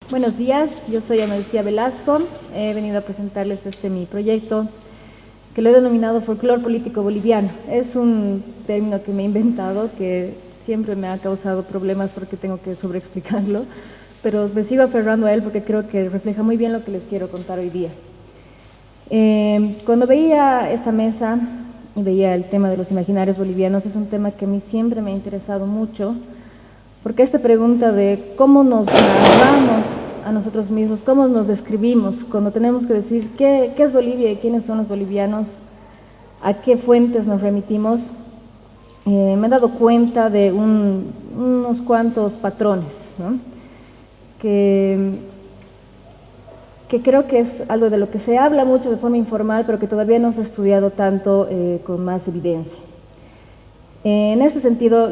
Buenos días, yo soy Ana Lucía Velasco, he venido a presentarles mi proyecto que lo he denominado folclore político boliviano. Es un término que me he inventado, que siempre me ha causado problemas porque tengo que sobreexplicarlo, pero me sigo aferrando a él porque creo que refleja muy bien lo que les quiero contar hoy día. Cuando veía esta mesa y veía el tema de los imaginarios bolivianos, es un tema que a mí siempre me ha interesado mucho, porque esta pregunta de cómo nos narramos a nosotros mismos, cómo nos describimos, cuando tenemos que decir qué es Bolivia y quiénes son los bolivianos, a qué fuentes nos remitimos, me he dado cuenta de unos cuantos patrones, ¿no? que creo que es algo de lo que se habla mucho de forma informal, pero que todavía no se ha estudiado tanto con más evidencia. En ese sentido,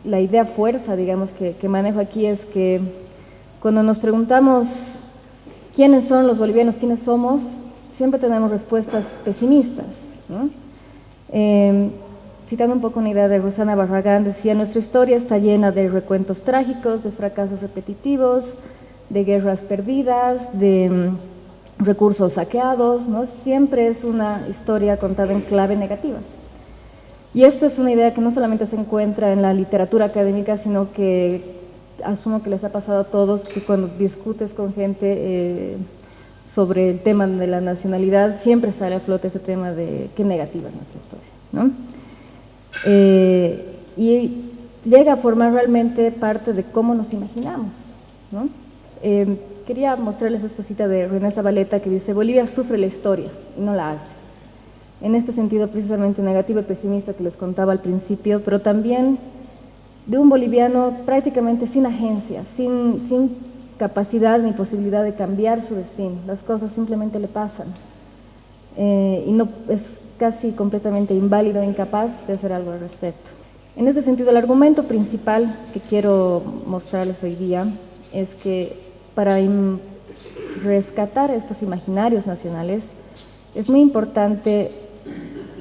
la idea fuerza, digamos, que manejo aquí es que cuando nos preguntamos quiénes son los bolivianos, quiénes somos, siempre tenemos respuestas pesimistas, ¿no? Citando un poco una idea de Rosana Barragán, decía: nuestra historia está llena de recuentos trágicos, de fracasos repetitivos, de guerras perdidas, de recursos saqueados, ¿no? Siempre es una historia contada en clave negativa. Y esto es una idea que no solamente se encuentra en la literatura académica, sino que asumo que les ha pasado a todos, que cuando discutes con gente sobre el tema de la nacionalidad, siempre sale a flote ese tema de qué negativa es nuestra historia, ¿no? Y llega a formar realmente parte de cómo nos imaginamos, ¿no? Quería mostrarles esta cita de René Zabaleta que dice: Bolivia sufre la historia y no la hace. En este sentido precisamente negativo y pesimista que les contaba al principio, pero también de un boliviano prácticamente sin agencia, sin capacidad ni posibilidad de cambiar su destino. Las cosas simplemente le pasan y no es casi completamente inválido e incapaz de hacer algo al respecto. En este sentido, el argumento principal que quiero mostrarles hoy día es que para rescatar estos imaginarios nacionales es muy importante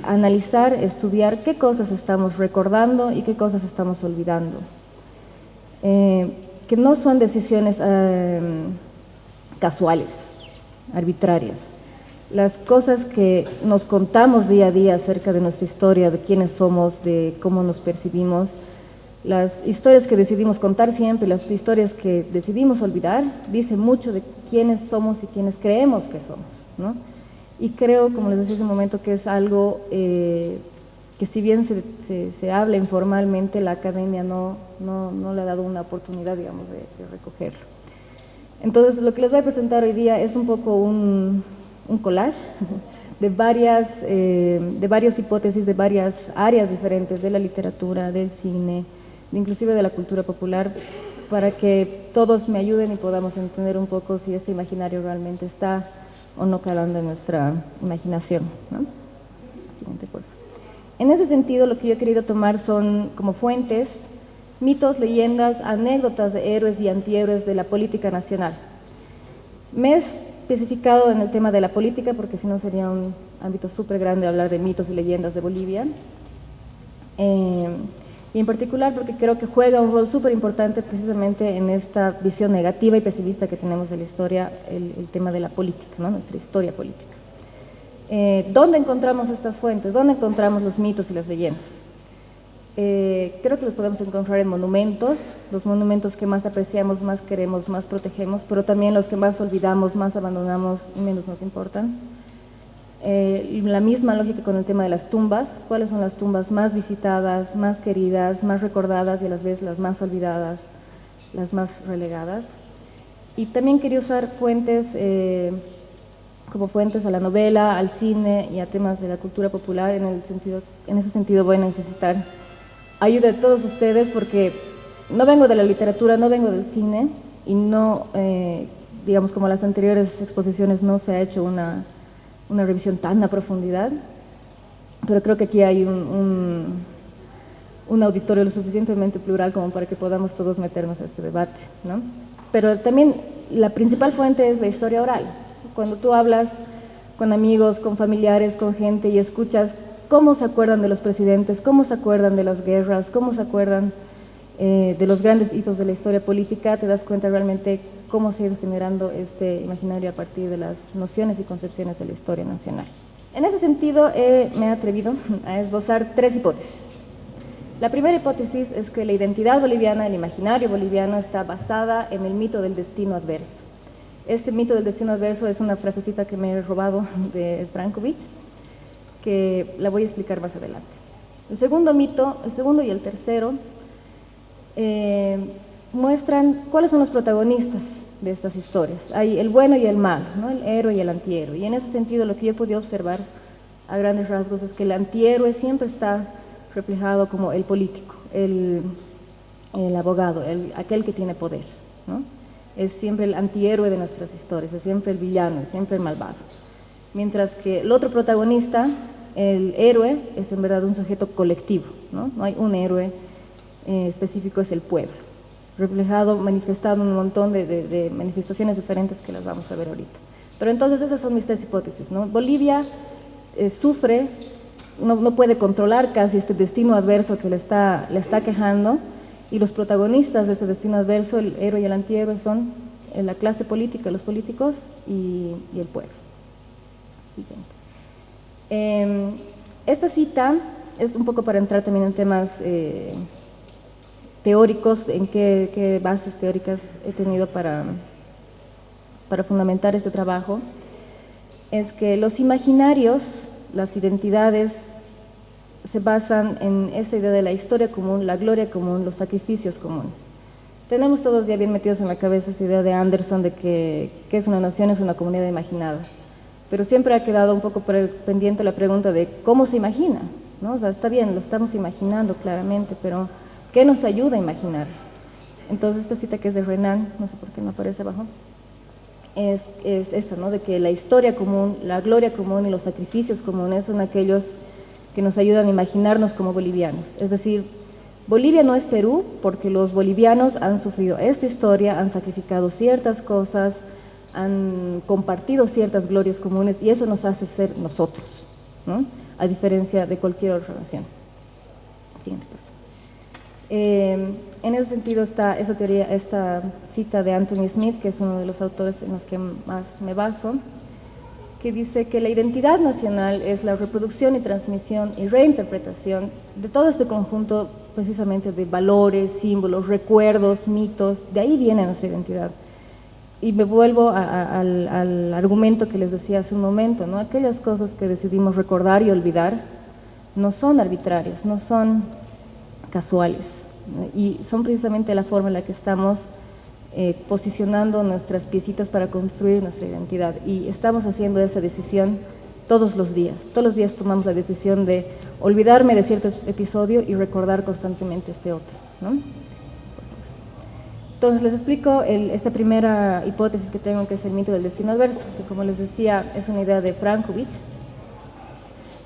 analizar, estudiar qué cosas estamos recordando y qué cosas estamos olvidando. Que no son decisiones casuales, arbitrarias. Las cosas que nos contamos día a día acerca de nuestra historia, de quiénes somos, de cómo nos percibimos, las historias que decidimos contar siempre, las historias que decidimos olvidar, dicen mucho de quiénes somos y quiénes creemos que somos, ¿no? Y creo, como les decía hace un momento, que es algo que si bien se habla informalmente, la academia no le ha dado una oportunidad, digamos, de recogerlo. Entonces, lo que les voy a presentar hoy día es un poco un collage de varias hipótesis, de varias áreas diferentes de la literatura, del cine, inclusive de la cultura popular, para que todos me ayuden y podamos entender un poco si este imaginario realmente está o no calando en nuestra imaginación, ¿no? Siguiente, por favor. En ese sentido, lo que yo he querido tomar son como fuentes mitos, leyendas, anécdotas de héroes y antihéroes de la política nacional. Me he especificado en el tema de la política porque si no sería un ámbito súper grande hablar de mitos y leyendas de Bolivia. Y en particular porque creo que juega un rol súper importante precisamente en esta visión negativa y pesimista que tenemos de la historia, el tema de la política, ¿no? Nuestra historia política. ¿Dónde encontramos estas fuentes? ¿Dónde encontramos los mitos y las leyendas? Creo que los podemos encontrar en monumentos, los monumentos que más apreciamos, más queremos, más protegemos, pero también los que más olvidamos, más abandonamos y menos nos importan. La misma lógica con el tema de las tumbas: cuáles son las tumbas más visitadas, más queridas, más recordadas y a la vez las más olvidadas, las más relegadas. Y también quería usar fuentes como fuentes a la novela, al cine y a temas de la cultura popular. En ese sentido voy a necesitar ayuda de todos ustedes porque no vengo de la literatura, no vengo del cine y no, digamos, como las anteriores exposiciones, no se ha hecho una revisión tan a profundidad, pero creo que aquí hay un auditorio lo suficientemente plural como para que podamos todos meternos a este debate, ¿no? Pero también la principal fuente es la historia oral. Cuando tú hablas con amigos, con familiares, con gente y escuchas cómo se acuerdan de los presidentes, cómo se acuerdan de las guerras, cómo se acuerdan de los grandes hitos de la historia política, te das cuenta realmente cómo se ha ido generando este imaginario a partir de las nociones y concepciones de la historia nacional. En ese sentido, me he atrevido a esbozar tres hipótesis. La primera hipótesis es que la identidad boliviana, el imaginario boliviano, está basada en el mito del destino adverso. Este mito del destino adverso es una frasecita que me he robado de Frankovic, que la voy a explicar más adelante. El segundo mito, el segundo y el tercero, muestran cuáles son los protagonistas de estas historias. Hay el bueno y el malo, ¿no? El héroe y el antihéroe. Y en ese sentido lo que yo he podido observar a grandes rasgos es que el antihéroe siempre está reflejado como el político, el abogado, aquel que tiene poder, ¿no? Es siempre el antihéroe de nuestras historias, es siempre el villano, es siempre el malvado. Mientras que el otro protagonista, el héroe, es en verdad un sujeto colectivo, ¿no? No hay un héroe específico, es el pueblo, reflejado, manifestado en un montón de manifestaciones diferentes que las vamos a ver ahorita. Pero entonces esas son mis tres hipótesis, ¿no? Bolivia sufre, no puede controlar casi este destino adverso que le está quejando, y los protagonistas de ese destino adverso, el héroe y el antihéroe, son la clase política, los políticos y el pueblo. Siguiente. Esta cita es un poco para entrar también en temas teóricos, en qué bases teóricas he tenido para fundamentar este trabajo. Es que los imaginarios, las identidades, se basan en esa idea de la historia común, la gloria común, los sacrificios comunes. Tenemos todos ya bien metidos en la cabeza esa idea de Anderson de que es una nación, es una comunidad imaginada. Pero siempre ha quedado un poco pendiente la pregunta de cómo se imagina, ¿no? O sea, está bien, lo estamos imaginando claramente, pero ¿qué nos ayuda a imaginar? Entonces esta cita, que es de Renan, no sé por qué no aparece abajo, es esta, ¿no? De que la historia común, la gloria común y los sacrificios comunes son aquellos que nos ayudan a imaginarnos como bolivianos. Es decir, Bolivia no es Perú porque los bolivianos han sufrido esta historia, han sacrificado ciertas cosas, han compartido ciertas glorias comunes, y eso nos hace ser nosotros, ¿no? A diferencia de cualquier otra nación. Siguiente. En ese sentido está esa teoría, esta cita de Anthony Smith, que es uno de los autores en los que más me baso, que dice que la identidad nacional es la reproducción y transmisión y reinterpretación de todo este conjunto precisamente de valores, símbolos, recuerdos, mitos. De ahí viene nuestra identidad. Y me vuelvo al argumento que les decía hace un momento, ¿no? Aquellas cosas que decidimos recordar y olvidar no son arbitrarias, no son casuales, ¿no? Y son precisamente la forma en la que estamos posicionando nuestras piecitas para construir nuestra identidad, y estamos haciendo esa decisión todos los días tomamos la decisión de olvidarme de cierto episodio y recordar constantemente este otro, ¿no? Entonces les explico esta primera hipótesis que tengo, que es el mito del destino adverso, que como les decía es una idea de Frankovic,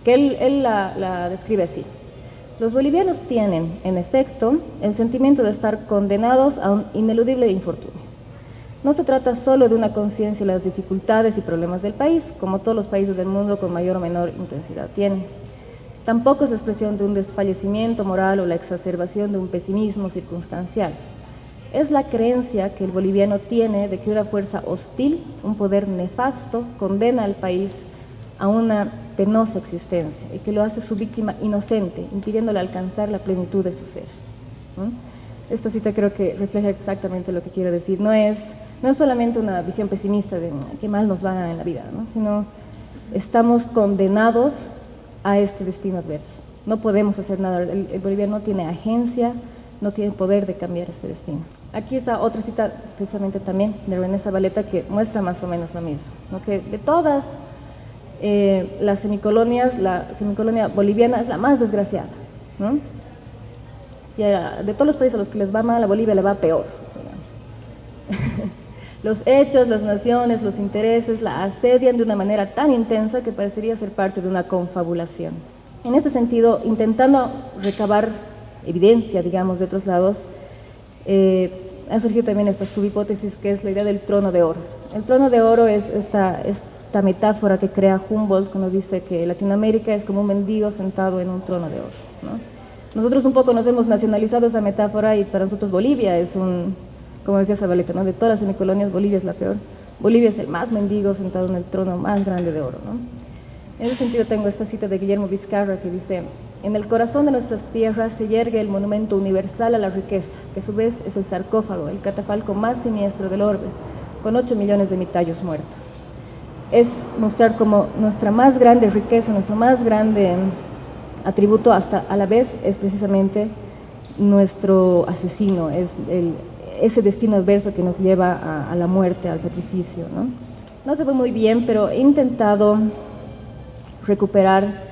que él la describe así. Los bolivianos tienen, en efecto, el sentimiento de estar condenados a un ineludible infortunio. No se trata solo de una conciencia de las dificultades y problemas del país, como todos los países del mundo con mayor o menor intensidad tienen. Tampoco es expresión de un desfallecimiento moral o la exacerbación de un pesimismo circunstancial. Es la creencia que el boliviano tiene de que una fuerza hostil, un poder nefasto, condena al país a una penosa existencia y que lo hace su víctima inocente, impidiéndole alcanzar la plenitud de su ser, ¿no? Esta cita creo que refleja exactamente lo que quiero decir. No es solamente una visión pesimista de qué mal nos va en la vida, ¿no? Sino estamos condenados a este destino adverso. No podemos hacer nada. El boliviano no tiene agencia, no tiene poder de cambiar este destino. Aquí está otra cita precisamente también de René Zabaleta que muestra más o menos lo mismo, ¿no? Que de todas las semicolonias, la semicolonia boliviana es la más desgraciada, ¿no? Y de todos los países a los que les va mal, a Bolivia le va peor, Los hechos, las naciones, los intereses la asedian de una manera tan intensa que parecería ser parte de una confabulación. En este sentido, intentando recabar evidencia, digamos, de otros lados, ha surgido también esta subhipótesis, que es la idea del trono de oro. El trono de oro es esta metáfora que crea Humboldt cuando dice que Latinoamérica es como un mendigo sentado en un trono de oro, ¿no? Nosotros un poco nos hemos nacionalizado esa metáfora y para nosotros Bolivia es como decía Zabaleta, ¿no? De todas las semicolonias, Bolivia es la peor. Bolivia es el más mendigo sentado en el trono más grande de oro, ¿no? En ese sentido tengo esta cita de Guillermo Vizcarra que dice: en el corazón de nuestras tierras se yergue el monumento universal a la riqueza, que a su vez es el sarcófago, el catafalco más siniestro del orbe, con 8 millones de mitayos muertos. Es mostrar como nuestra más grande riqueza, nuestro más grande atributo hasta a la vez es precisamente nuestro asesino, es ese destino adverso que nos lleva a la muerte, al sacrificio, ¿no? No se ve muy bien, pero he intentado recuperar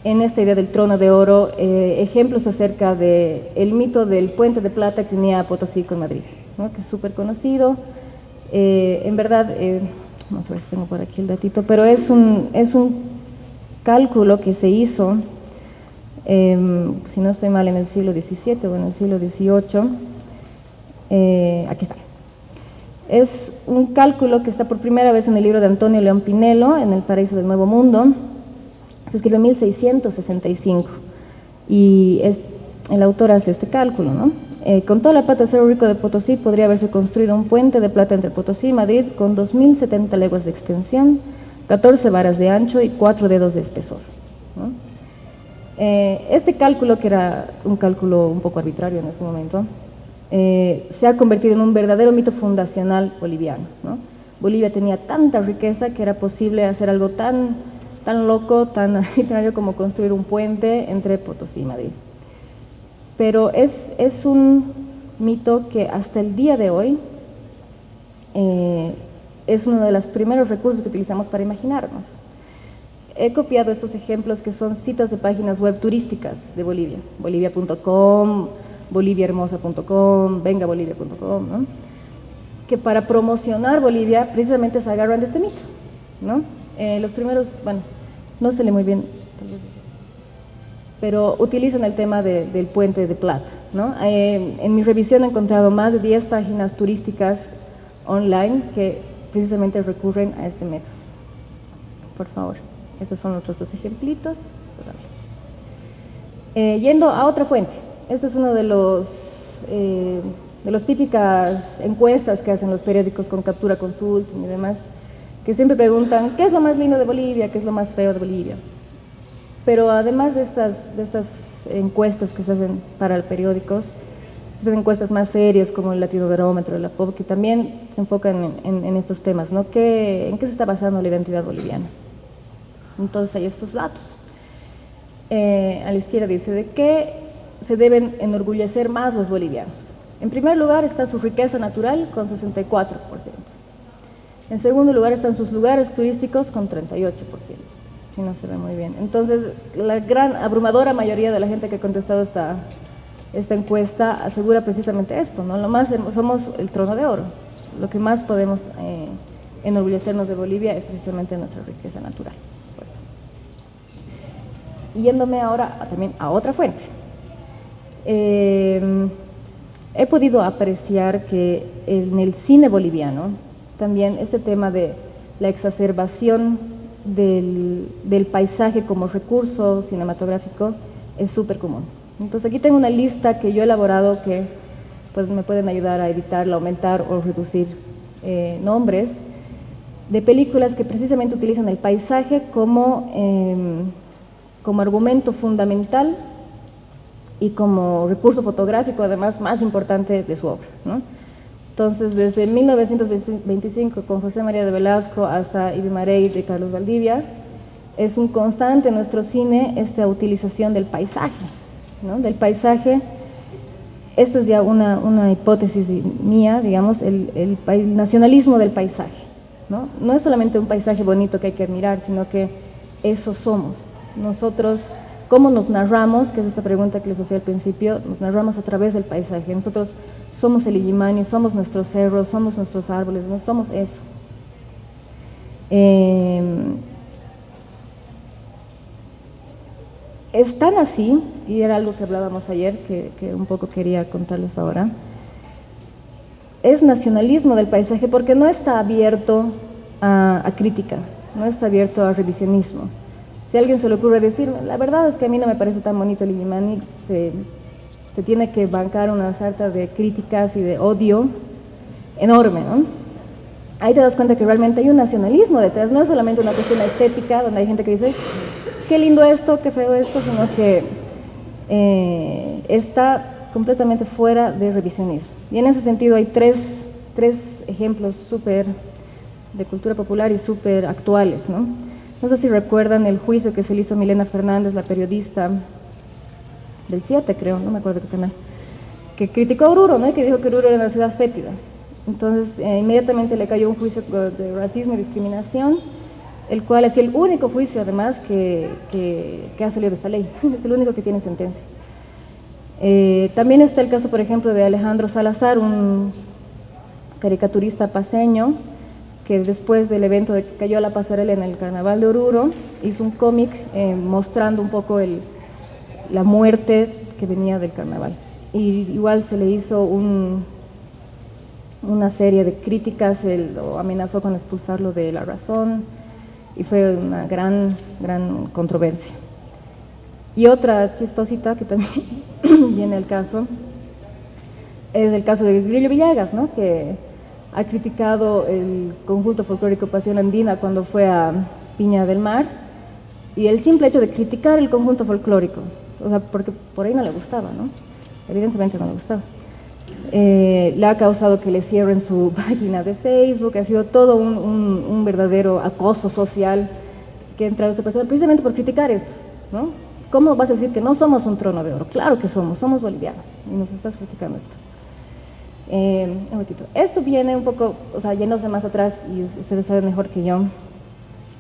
en esta idea del trono de oro ejemplos acerca del mito del puente de plata que unía a Potosí con Madrid, ¿no? Que es súper conocido. En verdad, no sé si tengo por aquí el datito, pero es un cálculo que se hizo, si no estoy mal, en el siglo XVII o en el siglo XVIII. Aquí está. Es un cálculo que está por primera vez en el libro de Antonio León Pinelo, en El Paraíso del Nuevo Mundo. Se escribió en 1665 y el autor hace este cálculo, ¿no? Con toda la plata de Cerro Rico de Potosí podría haberse construido un puente de plata entre Potosí y Madrid con 2070 leguas de extensión, 14 varas de ancho y 4 dedos de espesor, ¿no? Este cálculo, que era un cálculo un poco arbitrario en este momento, se ha convertido en un verdadero mito fundacional boliviano, ¿no? Bolivia tenía tanta riqueza que era posible hacer algo tan loco, tan arbitrario como construir un puente entre Potosí y Madrid. Pero es un mito que hasta el día de hoy es uno de los primeros recursos que utilizamos para imaginarnos. He copiado estos ejemplos que son citas de páginas web turísticas de Bolivia, bolivia.com, boliviahermosa.com, vengabolivia.com, ¿no? Que para promocionar Bolivia precisamente se agarran de este mito, ¿no? Los primeros, bueno, no se lee muy bien, pero utilizan el tema del puente de plata, ¿no? En mi revisión he encontrado más de 10 páginas turísticas online que precisamente recurren a este método. Por favor, estos son otros dos ejemplitos. Yendo a otra fuente, este es uno de las típicas encuestas que hacen los periódicos con Captura Consulting y demás, que siempre preguntan ¿qué es lo más lindo de Bolivia? ¿Qué es lo más feo de Bolivia? Pero además de estas encuestas que se hacen para periódicos, estas encuestas más serias como el Latinobarómetro, la POP, que también se enfocan en estos temas, ¿no? ¿En qué se está basando la identidad boliviana? Entonces hay estos datos. A la izquierda dice de qué se deben enorgullecer más los bolivianos. En primer lugar está su riqueza natural con 64%. En segundo lugar están sus lugares turísticos con 38%. Si no se ve muy bien. Entonces, la gran abrumadora mayoría de la gente que ha contestado esta encuesta asegura precisamente esto, ¿no? Somos el trono de oro. Lo que más podemos enorgullecernos de Bolivia es precisamente nuestra riqueza natural. Bueno. Yéndome ahora también a otra fuente. He podido apreciar que en el cine boliviano también este tema de la exacerbación del paisaje como recurso cinematográfico es súper común. Entonces aquí tengo una lista que yo he elaborado que pues me pueden ayudar a editar, aumentar o reducir nombres de películas que precisamente utilizan el paisaje como argumento fundamental y como recurso fotográfico además más importante de su obra, ¿no? Entonces, desde 1925 con José María de Velasco hasta Ibimarey de Carlos Valdivia, es un constante en nuestro cine esta utilización del paisaje, ¿no? Del paisaje. Esto es ya una hipótesis mía, digamos, el nacionalismo del paisaje, ¿no? No es solamente un paisaje bonito que hay que admirar, sino que eso somos. Nosotros, ¿cómo nos narramos? Que es esta pregunta que les hacía al principio, nos narramos a través del paisaje. Nosotros somos el Illimani, somos nuestros cerros, somos nuestros árboles, no somos eso. Es tan así, y era algo que hablábamos ayer, que un poco quería contarles ahora, es nacionalismo del paisaje porque no está abierto a crítica, no está abierto a revisionismo. Si a alguien se le ocurre decir, la verdad es que a mí no me parece tan bonito el Illimani, se tiene que bancar una sarta de críticas y de odio enorme, ¿no? Ahí te das cuenta que realmente hay un nacionalismo detrás, no es solamente una cuestión estética, donde hay gente que dice, qué lindo esto, qué feo esto, sino que está completamente fuera de revisionismo. Y en ese sentido hay tres ejemplos súper de cultura popular y súper actuales, ¿no? No sé si recuerdan el juicio que se le hizo a Milena Fernández, la periodista del 7, creo, no me acuerdo qué canal, que criticó a Oruro, ¿no? Y que dijo que Oruro era una ciudad fétida. Entonces, inmediatamente le cayó un juicio de racismo y discriminación, el cual es el único juicio, además, que ha salido de esta ley. Es el único que tiene sentencia. También está el caso, por ejemplo, de Alejandro Salazar, un caricaturista paceño, que después del evento de que cayó a la pasarela en el Carnaval de Oruro, hizo un cómic mostrando un poco la muerte que venía del carnaval. Y igual se le hizo una serie de críticas, lo amenazó con expulsarlo de La Razón, y fue una gran controversia. Y otra chistosita que también viene al caso, es el caso de Grillo Villegas, ¿no? Que ha criticado el conjunto folclórico Pasión Andina cuando fue a Viña del Mar, y el simple hecho de criticar el conjunto folclórico, o sea, porque por ahí no le gustaba, ¿no? Evidentemente no le gustaba. Le ha causado que le cierren su página de Facebook, ha sido todo un verdadero acoso social que ha entrado esta persona precisamente por criticar esto, ¿no? ¿Cómo vas a decir que no somos un trono de oro? Claro que somos bolivianos, y nos estás criticando esto. Un momentito. Esto viene un poco, o sea, yéndose más atrás, y ustedes saben mejor que yo,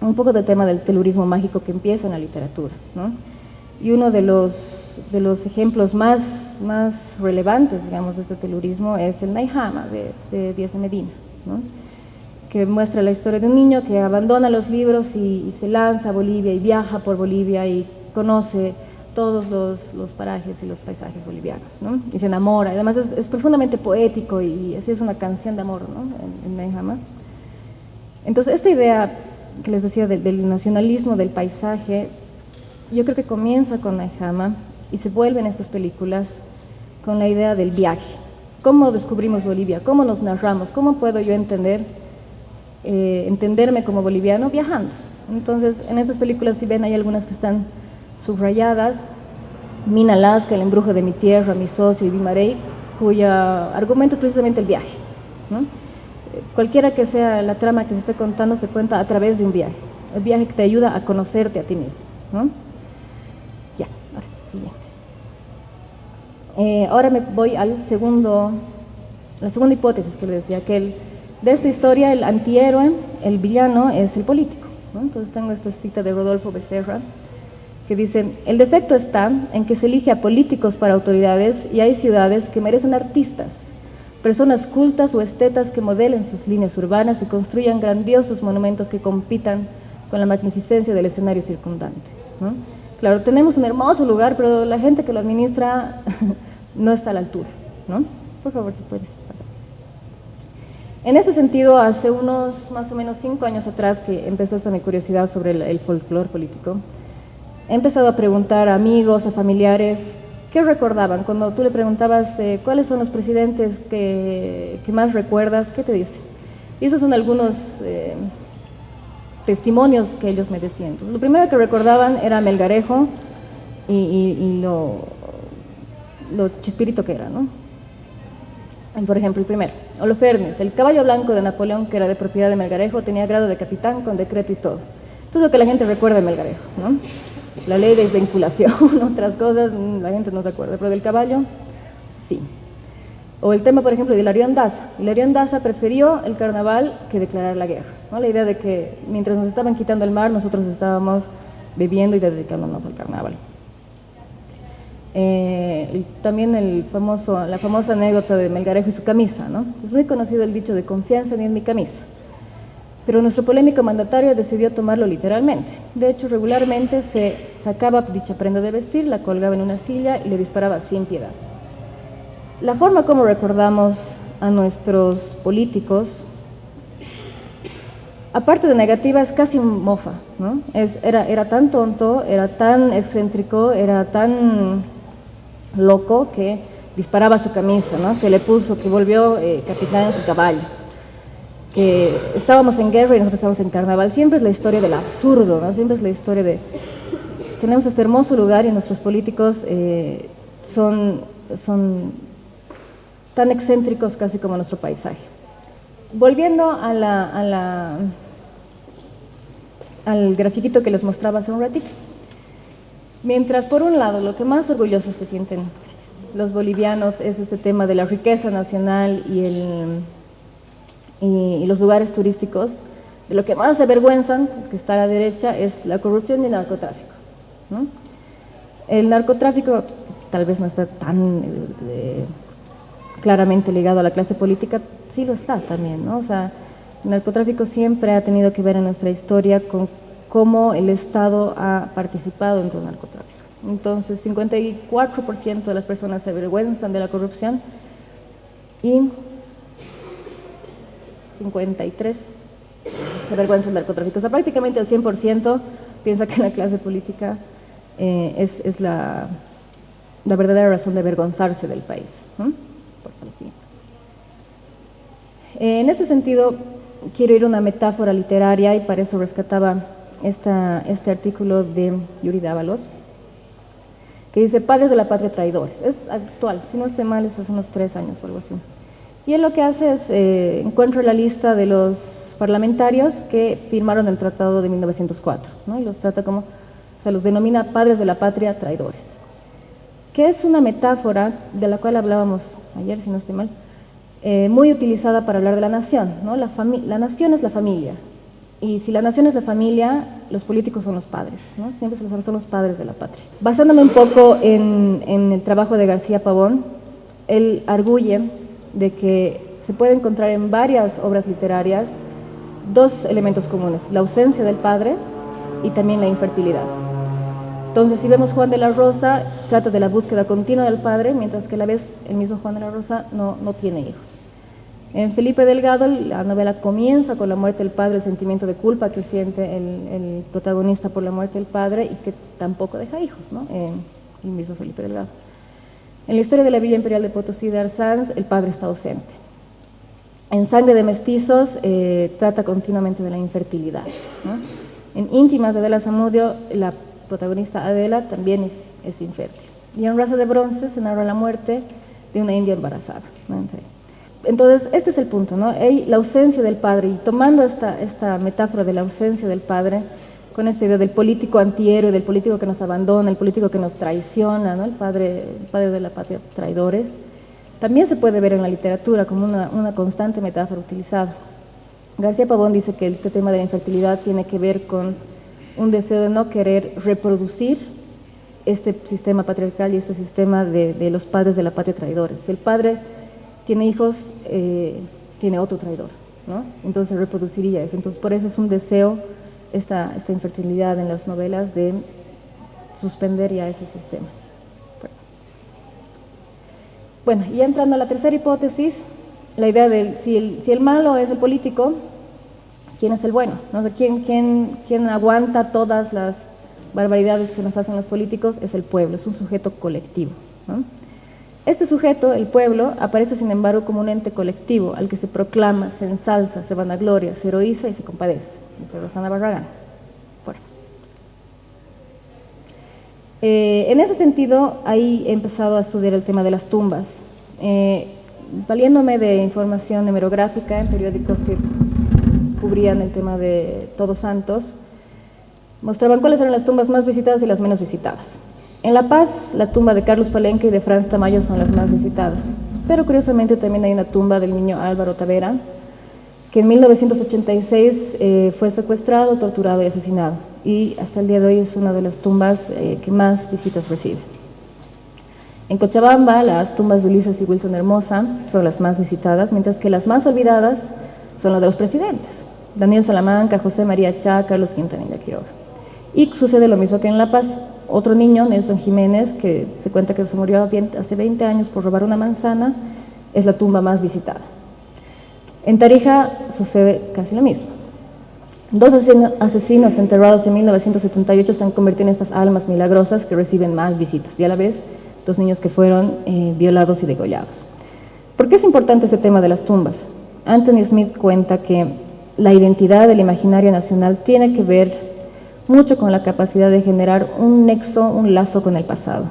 un poco del tema del telurismo mágico que empieza en la literatura, ¿no? Y uno de los ejemplos más relevantes, digamos, de este telurismo es el Naijama de Díaz de Medina, ¿no? Que muestra la historia de un niño que abandona los libros y se lanza a Bolivia y viaja por Bolivia y conoce todos los parajes y los paisajes bolivianos, ¿no? Y se enamora, además es profundamente poético y así es una canción de amor, ¿no? En Naijama. Entonces, esta idea que les decía del nacionalismo, del paisaje, yo creo que comienza con Naijama y se vuelve en estas películas con la idea del viaje. ¿Cómo descubrimos Bolivia? ¿Cómo nos narramos? ¿Cómo puedo yo entenderme como boliviano viajando? Entonces, en estas películas, si ven, hay algunas que están subrayadas: Mina Lasca, El embrujo de mi tierra, Mi socio y Vimarey, cuya argumento es precisamente el viaje, ¿no? Cualquiera que sea la trama que se esté contando, se cuenta a través de un viaje. El viaje que te ayuda a conocerte a ti mismo, ¿no? Ya, ahora siguiente. Ahora me voy la segunda hipótesis que les decía, que de esta historia el antihéroe, el villano, es el político, ¿no? Entonces tengo esta cita de Rodolfo Becerra, que dice: el defecto está en que se elige a políticos para autoridades y hay ciudades que merecen artistas, personas cultas o estetas que modelen sus líneas urbanas y construyan grandiosos monumentos que compitan con la magnificencia del escenario circundante, ¿no? Claro, tenemos un hermoso lugar, pero la gente que lo administra no está a la altura, ¿no? Por favor, si puedes. En ese sentido, hace unos más o menos 5 años atrás que empezó esta mi curiosidad sobre el folclore político, he empezado a preguntar a amigos, a familiares, ¿qué recordaban? Cuando tú le preguntabas cuáles son los presidentes que más recuerdas, ¿qué te dicen? Y esos son algunos testimonios que ellos me decían. Entonces, lo primero que recordaban era Melgarejo y lo chispirito que era, ¿no? Por ejemplo, el primero, Holofernes, el caballo blanco de Napoleón, que era de propiedad de Melgarejo, tenía grado de capitán con decreto y todo. Esto es lo que la gente recuerda de Melgarejo, ¿no? La ley de desvinculación, otras cosas, la gente no se acuerda, pero del caballo, sí. O el tema, por ejemplo, de Hilarión Daza. Hilarión Daza prefirió el carnaval que declarar la guerra, ¿no? La idea de que mientras nos estaban quitando el mar, nosotros estábamos bebiendo y dedicándonos al carnaval. También la famosa anécdota de Melgarejo y su camisa, ¿no? Es muy conocido el dicho de confianza ni en mi camisa. Pero nuestro polémico mandatario decidió tomarlo literalmente. De hecho, regularmente se sacaba dicha prenda de vestir, la colgaba en una silla y le disparaba sin piedad. La forma como recordamos a nuestros políticos aparte de negativa, es casi mofa, ¿no? Era tan tonto, era tan excéntrico, era tan loco que disparaba su camisa, ¿no? Que le puso, que volvió capitán en su caballo, que estábamos en guerra y nosotros estábamos en carnaval. Siempre es la historia del absurdo, ¿no? Siempre es la historia de, tenemos este hermoso lugar y nuestros políticos son tan excéntricos casi como nuestro paisaje. Volviendo al grafiquito que les mostraba hace un ratito. Mientras por un lado lo que más orgullosos se sienten los bolivianos es este tema de la riqueza nacional y los lugares turísticos, de lo que más se avergüenzan, que está a la derecha, es la corrupción y el narcotráfico, ¿no? El narcotráfico tal vez no está tan claramente ligado a la clase política, sí lo está también, ¿no? O sea, el narcotráfico siempre ha tenido que ver en nuestra historia con cómo el Estado ha participado en el narcotráfico. Entonces, 54% de las personas se avergüenzan de la corrupción y 53% se avergüenzan del narcotráfico. O sea, prácticamente el 100% piensa que la clase política es la verdadera razón de avergonzarse del país, ¿no? En este sentido, quiero ir a una metáfora literaria y para eso rescataba este artículo de Yuri Dávalos, que dice Padres de la Patria Traidores. Es actual, si no estoy mal, es hace unos 3 años o algo así. Y él lo que hace es, encuentra la lista de los parlamentarios que firmaron el Tratado de 1904, ¿no? Y los trata como, o sea, los denomina Padres de la Patria Traidores, que es una metáfora de la cual hablábamos ayer, si no estoy mal, muy utilizada para hablar de la nación, ¿no? La nación es la familia, y si la nación es la familia, los políticos son los padres, ¿no? Siempre son los padres de la patria. Basándome un poco en el trabajo de García Pavón, él arguye de que se puede encontrar en varias obras literarias 2 elementos comunes: la ausencia del padre y también la infertilidad. Entonces, si vemos Juan de la Rosa, trata de la búsqueda continua del padre, mientras que a la vez el mismo Juan de la Rosa no tiene hijos. En Felipe Delgado, la novela comienza con la muerte del padre, el sentimiento de culpa que siente el protagonista por la muerte del padre y que tampoco deja hijos, ¿no? El mismo Felipe Delgado. En la historia de la Villa Imperial de Potosí de Arsanz, el padre está ausente. En Sangre de Mestizos trata continuamente de la infertilidad, ¿no? En Íntimas de Adela Zamudio, la protagonista Adela también es infértil. Y en Raza de Bronce se narra la muerte de una india embarazada, ¿no? Entonces, este es el punto, ¿no? La ausencia del padre, y tomando esta metáfora de la ausencia del padre, con esta idea del político antihéroe, del político que nos abandona, el político que nos traiciona, ¿no? El padre de la patria, traidores, también se puede ver en la literatura como una constante metáfora utilizada. García Pavón dice que este tema de la infertilidad tiene que ver con un deseo de no querer reproducir este sistema patriarcal y este sistema de los padres de la patria traidores. Si el padre tiene hijos, tiene otro traidor, ¿no? Entonces reproduciría eso. Entonces por eso es un deseo esta infertilidad en las novelas de suspender ya ese sistema. Bueno, y entrando a la tercera hipótesis, la idea de si el malo es el político, ¿quién es el bueno? ¿No? O sea, ¿quién aguanta todas las barbaridades que nos hacen los políticos? Es el pueblo, es un sujeto colectivo, ¿no? Este sujeto, el pueblo, aparece sin embargo como un ente colectivo al que se proclama, se ensalza, se vanagloria, se heroiza y se compadece. Dice Rosana Barragán. Bueno. En ese sentido, ahí he empezado a estudiar el tema de las tumbas, valiéndome de información hemerográfica en periódicos que cubrían el tema de Todos Santos, mostraban cuáles eran las tumbas más visitadas y las menos visitadas. En La Paz, la tumba de Carlos Palenque y de Franz Tamayo son las más visitadas, pero curiosamente también hay una tumba del niño Álvaro Tavera, que en 1986 fue secuestrado, torturado y asesinado, y hasta el día de hoy es una de las tumbas que más visitas recibe. En Cochabamba, las tumbas de Ulises y Wilson Hermosa son las más visitadas, mientras que las más olvidadas son las de los presidentes: Daniel Salamanca, José María Chá, Carlos Quintanilla Quiroga. Y sucede lo mismo que en La Paz. Otro niño, Nelson Jiménez, que se cuenta que se murió hace 20 años por robar una manzana, es la tumba más visitada. En Tarija sucede casi lo mismo. Dos asesinos enterrados en 1978 se han convertido en estas almas milagrosas que reciben más visitas, y a la vez dos niños que fueron violados y degollados. ¿Por qué es importante este tema de las tumbas? Anthony Smith cuenta que la identidad del imaginario nacional tiene que ver mucho con la capacidad de generar un nexo, un lazo con el pasado.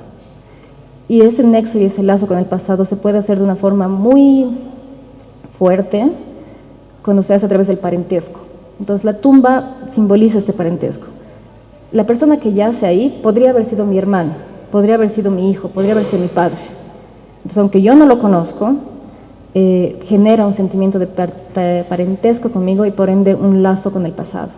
Y ese nexo y ese lazo con el pasado se puede hacer de una forma muy fuerte cuando se hace a través del parentesco. Entonces la tumba simboliza este parentesco. La persona que yace ahí podría haber sido mi hermano, podría haber sido mi hijo, podría haber sido mi padre. Entonces, aunque yo no lo conozco, genera un sentimiento de parentesco conmigo y por ende un lazo con el pasado,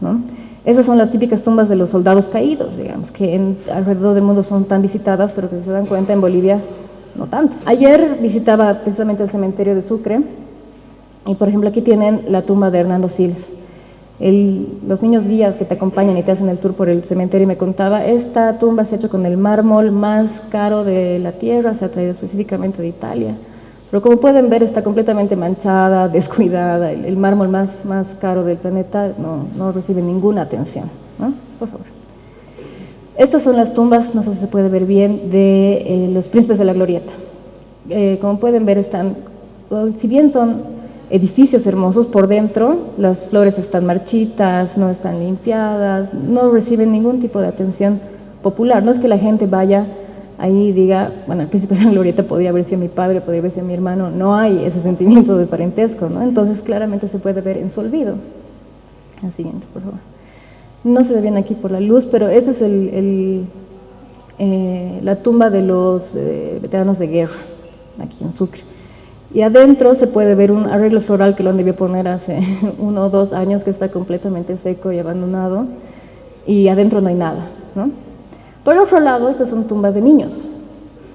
¿no? Esas son las típicas tumbas de los soldados caídos, digamos, que alrededor del mundo son tan visitadas, pero que se dan cuenta en Bolivia no tanto. Ayer visitaba precisamente el cementerio de Sucre y, por ejemplo, aquí tienen la tumba de Hernando Siles. Los niños guías que te acompañan y te hacen el tour por el cementerio y me contaba, esta tumba se ha hecho con el mármol más caro de la tierra, se ha traído específicamente de Italia, pero como pueden ver está completamente manchada, descuidada, el mármol más caro del planeta no recibe ninguna atención, ¿no? Por favor. Estas son las tumbas, no sé si se puede ver bien, de los príncipes de la Glorieta. Como pueden ver están, si bien son edificios hermosos, por dentro las flores están marchitas, no están limpiadas, no reciben ningún tipo de atención popular. No es que la gente vaya ahí y diga, bueno, el príncipe de la Glorieta podría haber sido mi padre, podría haber sido mi hermano. No hay ese sentimiento de parentesco, ¿no? Entonces claramente se puede ver en su olvido. La siguiente, por favor. No se ve bien aquí por la luz, pero esa es la tumba de los veteranos de guerra, aquí en Sucre. Y adentro se puede ver un arreglo floral que lo debió poner hace 1 o 2 años, que está completamente seco y abandonado, y adentro no hay nada, ¿no? Por otro lado, estas son tumbas de niños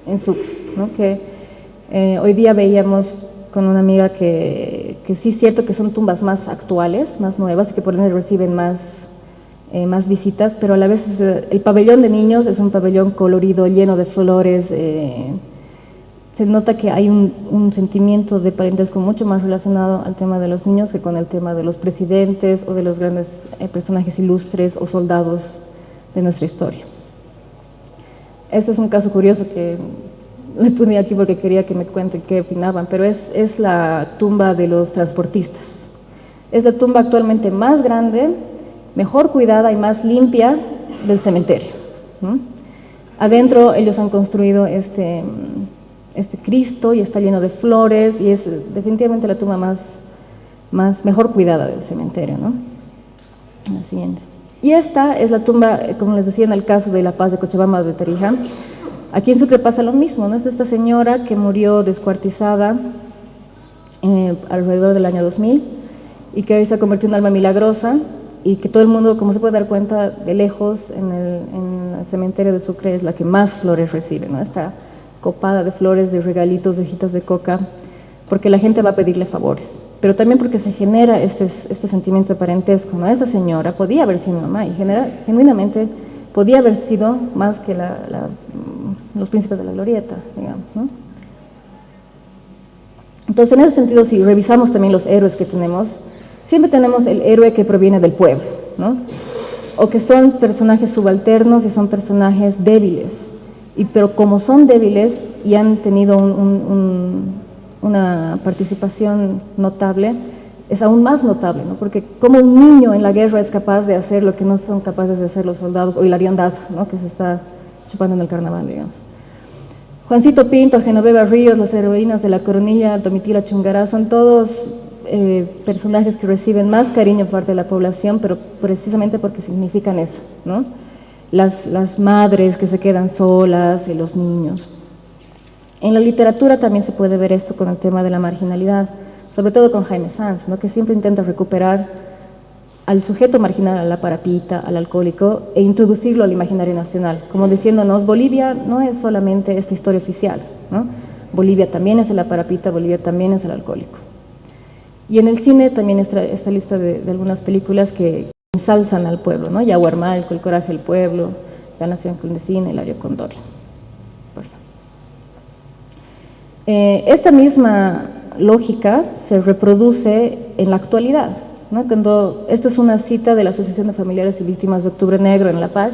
en Sucre, ¿no? Que hoy día veíamos con una amiga que sí es cierto que son tumbas más actuales, más nuevas, y que por ende reciben más visitas, pero a la vez el pabellón de niños es un pabellón colorido, lleno de flores. Se nota que hay un sentimiento de parentesco mucho más relacionado al tema de los niños que con el tema de los presidentes o de los grandes personajes ilustres o soldados de nuestra historia. Este es un caso curioso que le ponía aquí porque quería que me cuenten qué opinaban, pero es la tumba de los transportistas. Es la tumba actualmente más grande, mejor cuidada y más limpia del cementerio, ¿no? Adentro ellos han construido este Cristo y está lleno de flores y es definitivamente la tumba mejor cuidada del cementerio, ¿no? La siguiente. Y esta es la tumba, como les decía en el caso de La Paz de Cochabamba de Tarija. Aquí en Sucre pasa lo mismo, ¿no? Es esta señora que murió descuartizada alrededor del año 2000 y que hoy se ha convertido en un alma milagrosa y que todo el mundo, como se puede dar cuenta de lejos, en el cementerio de Sucre es la que más flores recibe, ¿no? Está copada de flores, de regalitos, de hojitas de coca, porque la gente va a pedirle favores, pero también porque se genera este sentimiento de parentesco, ¿no? Esa señora podía haber sido mi mamá y genuinamente podía haber sido más que los príncipes de la Glorieta, digamos, ¿no? Entonces, en ese sentido, si revisamos también los héroes que tenemos, siempre tenemos el héroe que proviene del pueblo, ¿no? O que son personajes subalternos y son personajes débiles. Pero como son débiles y han tenido una participación notable, es aún más notable, ¿no? Porque como un niño en la guerra es capaz de hacer lo que no son capaces de hacer los soldados, o Hilarión Daza, ¿no? Que se está chupando en el carnaval, digamos. Juancito Pinto, Genoveva Ríos, las heroínas de La Coronilla, Domitila Chungará, son todos personajes que reciben más cariño por parte de la población, pero precisamente porque significan eso, ¿no? Las madres que se quedan solas y los niños. En la literatura también se puede ver esto con el tema de la marginalidad, sobre todo con Jaime Sanz, ¿no? Que siempre intenta recuperar al sujeto marginal, a la parapita, al alcohólico, e introducirlo al imaginario nacional, como diciéndonos, Bolivia no es solamente esta historia oficial, ¿no? Bolivia también es el parapita, Bolivia también es el alcohólico. Y en el cine también está esta lista de algunas películas que ensalzan al pueblo, ¿no? Yaguarmalco, El coraje del pueblo, La nación clandestina, Hilario Condori. Pues, esta misma lógica se reproduce en la actualidad. ¿no? Esta es una cita de la Asociación de Familiares y Víctimas de Octubre Negro en La Paz,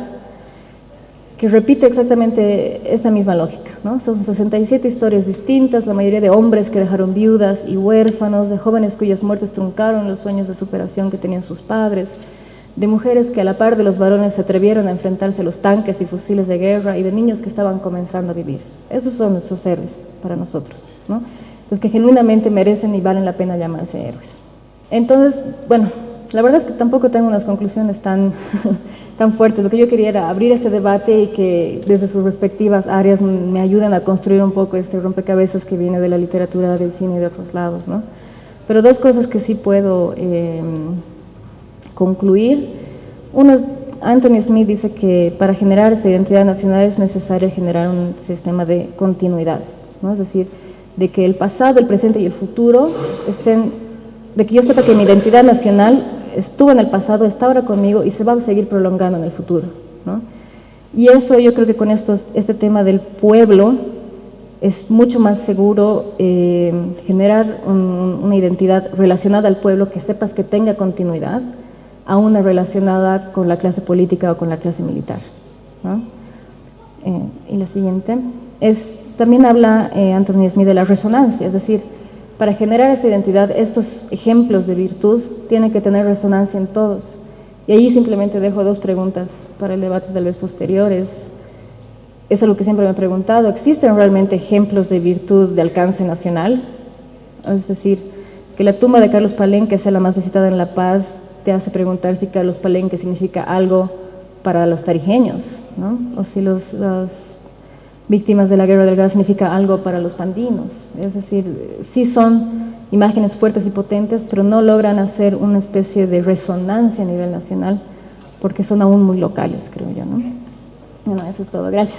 que repite exactamente esta misma lógica, ¿no? Son 67 historias distintas, la mayoría de hombres que dejaron viudas y huérfanos, de jóvenes cuyas muertes truncaron los sueños de superación que tenían sus padres, de mujeres que a la par de los varones se atrevieron a enfrentarse a los tanques y fusiles de guerra, y de niños que estaban comenzando a vivir. Esos son nuestros héroes para nosotros, ¿no? Los que genuinamente merecen y valen la pena llamarse héroes. Entonces, bueno, la verdad es que tampoco tengo unas conclusiones tan fuertes. Lo que yo quería era abrir ese debate y que desde sus respectivas áreas me ayuden a construir un poco este rompecabezas que viene de la literatura, del cine y de otros lados, ¿no? Pero dos cosas que sí puedo concluir. Una, Anthony Smith dice que para generar esa identidad nacional es necesario generar un sistema de continuidad, ¿no? Es decir, de que el pasado, el presente y el futuro de que yo sepa que mi identidad nacional estuvo en el pasado, está ahora conmigo y se va a seguir prolongando en el futuro, ¿no? Y eso yo creo que con este tema del pueblo es mucho más seguro generar una identidad relacionada al pueblo que sepas que tenga continuidad a una relacionada con la clase política o con la clase militar, ¿no? Y la siguiente también habla Anthony Smith de la resonancia, es decir, para generar esta identidad, estos ejemplos de virtud tienen que tener resonancia en todos. Y ahí simplemente dejo dos preguntas para el debate tal vez posteriores. Es algo que siempre me he preguntado: ¿existen realmente ejemplos de virtud de alcance nacional? Es decir, que la tumba de Carlos Palenque sea la más visitada en La Paz te hace preguntar si Carlos Palenque significa algo para los tarijeños, ¿no? O si las víctimas de la guerra del gas significa algo para los pandinos. Es decir, sí son imágenes fuertes y potentes, pero no logran hacer una especie de resonancia a nivel nacional, porque son aún muy locales, creo yo, ¿no? Bueno, eso es todo. Gracias.